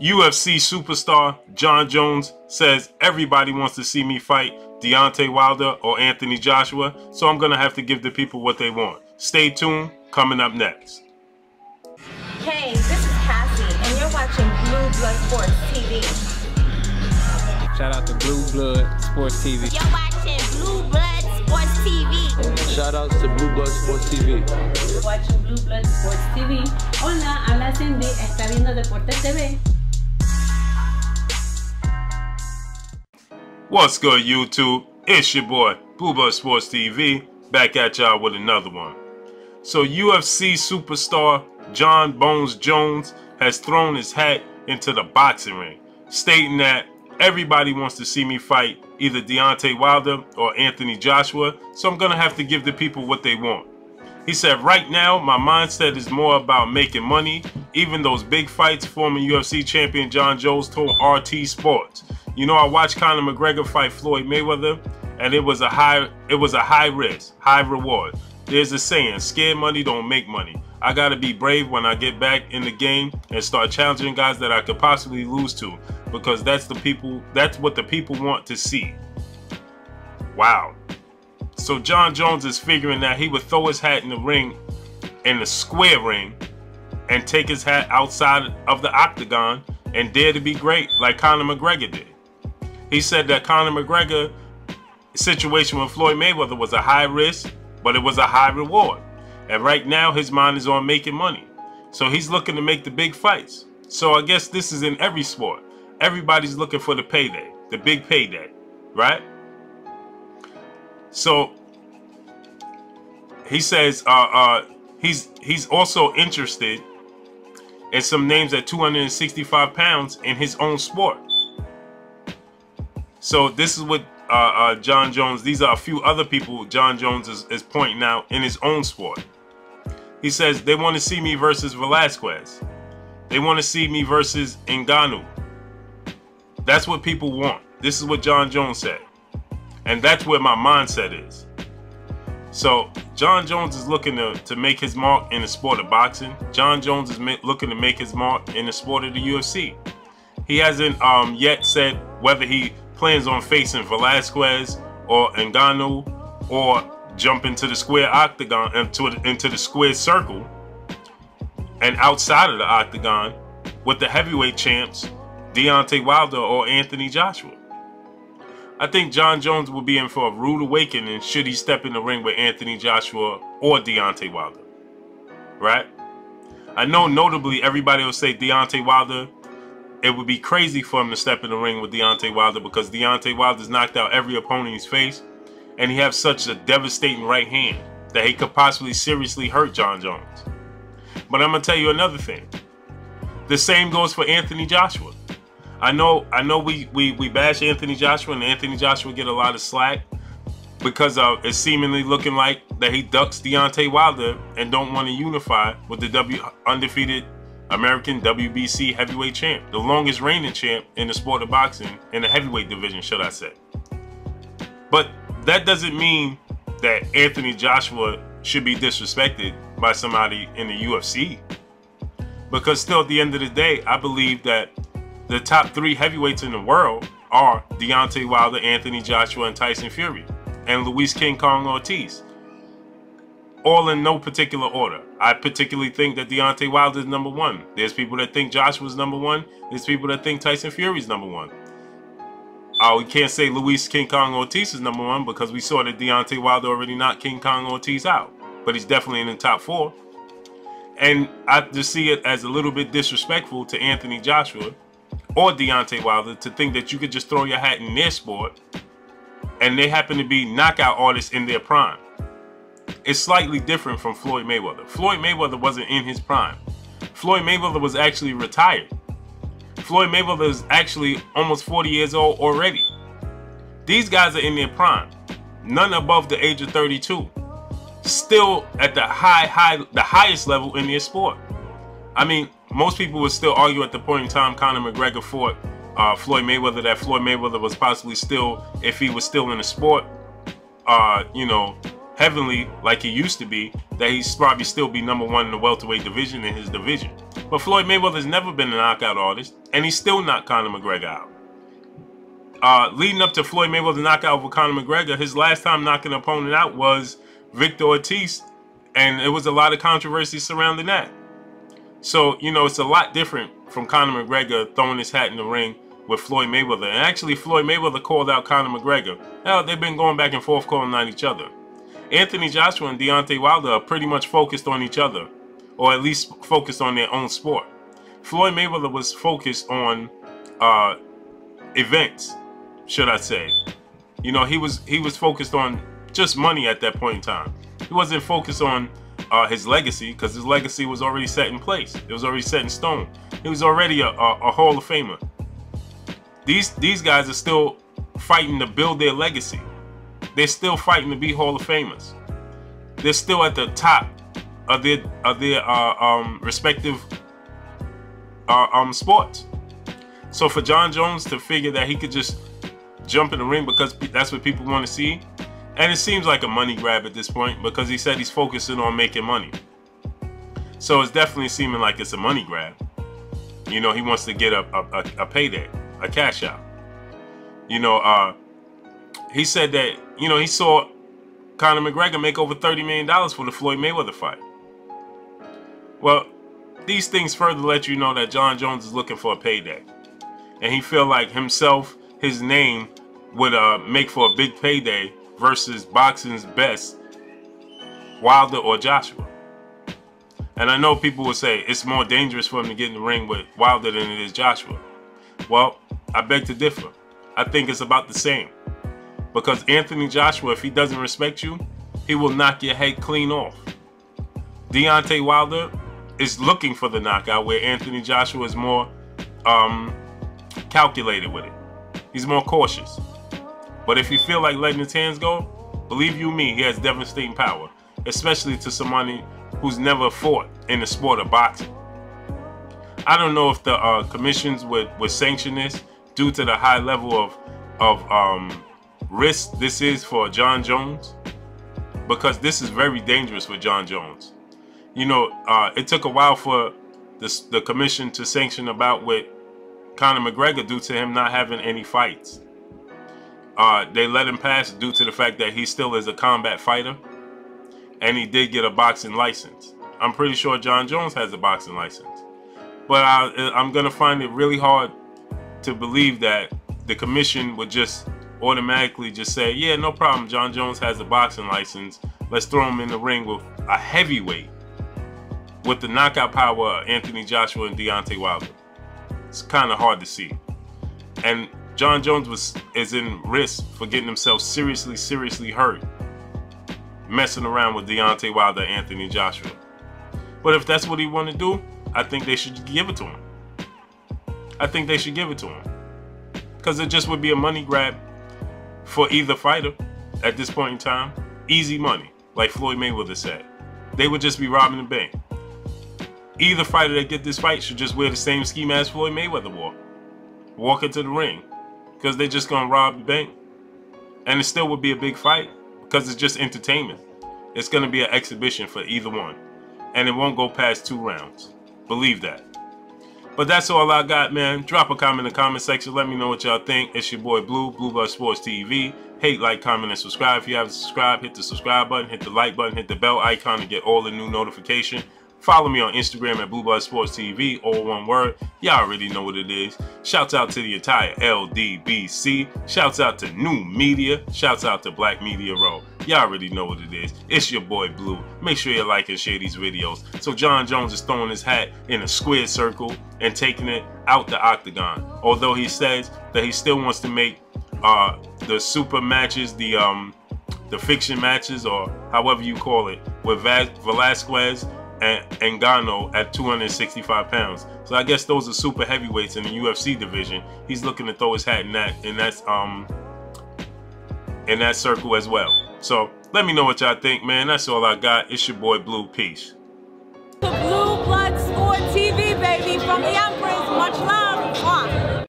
UFC superstar Jon Jones says everybody wants to see me fight Deontay Wilder or Anthony Joshua, so I'm gonna have to give the people what they want. Stay tuned, coming up next. Hey, this is Cassie, and you're watching Blue Blood Sports TV. Shout out to Blue Blood Sports TV. You're watching Blue Blood Sports TV. Shout outs to Blue Blood Sports TV. You're watching Blue Blood Sports TV. Hola, habla Cindy, está viendo Deportes TV. What's good, YouTube? It's your boy, Blue Blood Sports TV, back at y'all with another one. So UFC superstar Jon Bones Jones has thrown his hat into the boxing ring, stating that everybody wants to see me fight either Deontay Wilder or Anthony Joshua, so I'm gonna have to give the people what they want. He said, right now, my mindset is more about making money. Even those big fights, former UFC champion Jon Jones told RT Sports. You know, I watched Conor McGregor fight Floyd Mayweather, and it was a high risk, high reward. There's a saying, scared money don't make money. I gotta be brave when I get back in the game and start challenging guys that I could possibly lose to, because that's what the people want to see. Wow. So Jon Jones is figuring that he would throw his hat in the ring, in the square ring, and take his hat outside of the octagon and dare to be great like Conor McGregor did. He said that Conor McGregor situation with Floyd Mayweather was a high risk, but it was a high reward. And right now his mind is on making money. So he's looking to make the big fights. So I guess this is in every sport. Everybody's looking for the payday, the big payday, right? So he says he's also interested in some names at 265 pounds in his own sport. So this is what Jon Jones, these are a few other people Jon Jones is pointing out in his own sport. He says they want to see me versus Velasquez. They want to see me versus Ngannou. That's what people want. This is what Jon Jones said. And that's where my mindset is. So Jon Jones is looking to make his mark in the sport of boxing. Jon Jones is looking to make his mark in the sport of the UFC. He hasn't yet said whether he plans on facing Velasquez or Ngannou, or jump into the square octagon, into the square circle, and outside of the octagon with the heavyweight champs Deontay Wilder or Anthony Joshua. I think Jon Jones will be in for a rude awakening should he step in the ring with Anthony Joshua or Deontay Wilder, right? I know notably everybody will say Deontay Wilder. It would be crazy for him to step in the ring with Deontay Wilder because Deontay Wilder's knocked out every opponent he's faced, and he has such a devastating right hand that he could possibly seriously hurt Jon Jones. But I'm gonna tell you another thing. The same goes for Anthony Joshua. I know we bash Anthony Joshua, and Anthony Joshua get a lot of slack because of it seemingly looking like that he ducks Deontay Wilder and don't want to unify with the undefeated American WBC heavyweight champ, the longest reigning champ in the sport of boxing, in the heavyweight division, should I say. But that doesn't mean that Anthony Joshua should be disrespected by somebody in the UFC. Because still at the end of the day, I believe that the top 3 heavyweights in the world are Deontay Wilder, Anthony Joshua, and Tyson Fury, and Luis King Kong Ortiz. All in no particular order. I particularly think that Deontay Wilder is number 1. There's people that think Joshua's number 1. There's people that think Tyson Fury's number 1. We can't say Luis King Kong Ortiz is number 1 because we saw that Deontay Wilder already knocked King Kong Ortiz out. But he's definitely in the top 4. And I just see it as a little bit disrespectful to Anthony Joshua or Deontay Wilder to think that you could just throw your hat in their sport and they happen to be knockout artists in their prime. It's slightly different from Floyd Mayweather. Floyd Mayweather wasn't in his prime. Floyd Mayweather was actually retired. Floyd Mayweather is actually almost 40 years old already. These guys are in their prime. None above the age of 32. Still at the highest level in their sport. I mean, most people would still argue at the point in time Conor McGregor fought Floyd Mayweather that Floyd Mayweather was possibly still, if he was still in the sport, you know, heavily like he used to be, that he's probably still be #1 in the welterweight division in his division. But Floyd Mayweather's never been a knockout artist, and he's still not Conor McGregor out. Leading up to Floyd Mayweather's knockout over Conor McGregor, his last time knocking an opponent out was Victor Ortiz, and it was a lot of controversy surrounding that. So, you know, it's a lot different from Conor McGregor throwing his hat in the ring with Floyd Mayweather. And actually, Floyd Mayweather called out Conor McGregor. Hell, they've been going back and forth calling out each other. Anthony Joshua and Deontay Wilder are pretty much focused on each other, or at least focused on their own sport. Floyd Mayweather was focused on events, should I say. You know, he was focused on just money at that point in time. He wasn't focused on his legacy, because his legacy was already set in place. It was already set in stone. He was already a Hall of Famer. These guys are still fighting to build their legacy. They're still fighting to be Hall of Famers. They're still at the top of their respective sports. So for Jon Jones to figure that he could just jump in the ring because that's what people want to see, and it seems like a money grab at this point, because he said he's focusing on making money. So it's definitely seeming like it's a money grab. You know, he wants to get a payday, a cash out. You know, he said that, you know, he saw Conor McGregor make over $30 million for the Floyd Mayweather fight. Well, these things further let you know that Jon Jones is looking for a payday. And he feel like himself, his name, would make for a big payday versus boxing's best, Wilder or Joshua. And I know people will say it's more dangerous for him to get in the ring with Wilder than it is Joshua. Well, I beg to differ. I think it's about the same. Because Anthony Joshua, if he doesn't respect you, he will knock your head clean off. Deontay Wilder is looking for the knockout, where Anthony Joshua is more calculated with it. He's more cautious. But if you feel like letting his hands go, believe you me, he has devastating power, especially to somebody who's never fought in the sport of boxing. I don't know if the commissions would sanction this due to the high level of risk this is for Jon Jones, because this is very dangerous for Jon Jones. You know, it took a while for the commission to sanction a bout with Conor McGregor due to him not having any fights. They let him pass due to the fact that he still is a combat fighter, and he did get a boxing license. I'm pretty sure Jon Jones has a boxing license. But I'm going to find it really hard to believe that the commission would just automatically just say, yeah, no problem, Jon Jones has a boxing license. Let's throw him in the ring with a heavyweight with the knockout power of Anthony Joshua and Deontay Wilder. It's kind of hard to see. And Jon Jones is in risk for getting himself seriously hurt messing around with Deontay Wilder and Anthony Joshua. But if that's what he want to do, I think they should give it to him. I think they should give it to him. Because it just would be a money grab for either fighter at this point in time. Easy money, like Floyd Mayweather said. They would just be robbing the bank. Either fighter that get this fight should just wear the same ski mask Floyd Mayweather wore. Walk into the ring. Because they're just going to rob the bank. And it still would be a big fight. Because it's just entertainment. It's going to be an exhibition for either one. And it won't go past 2 rounds. Believe that. But that's all I got, man. Drop a comment in the comment section. Let me know what y'all think. It's your boy Blue, Blue Blood Sports TV. Hate, like, comment, and subscribe. If you haven't subscribed, hit the subscribe button, hit the like button, hit the bell icon to get all the new notifications. Follow me on Instagram at Blue Blood Sports TV, all one word. Y'all already know what it is. Shouts out to the entire LDBC. Shouts out to New Media. Shouts out to Black Media Row. Y'all already know what it is. It's your boy Blue. Make sure you like and share these videos. So Jon Jones is throwing his hat in a square circle and taking it out the octagon. Although he says that he still wants to make the super matches, the fiction matches, or however you call it, with Velasquez and Ngannou at 265 pounds. So I guess those are super heavyweights in the UFC division. He's looking to throw his hat in that circle as well. So let me know what y'all think, man. That's all I got. It's your boy Blue. Peace.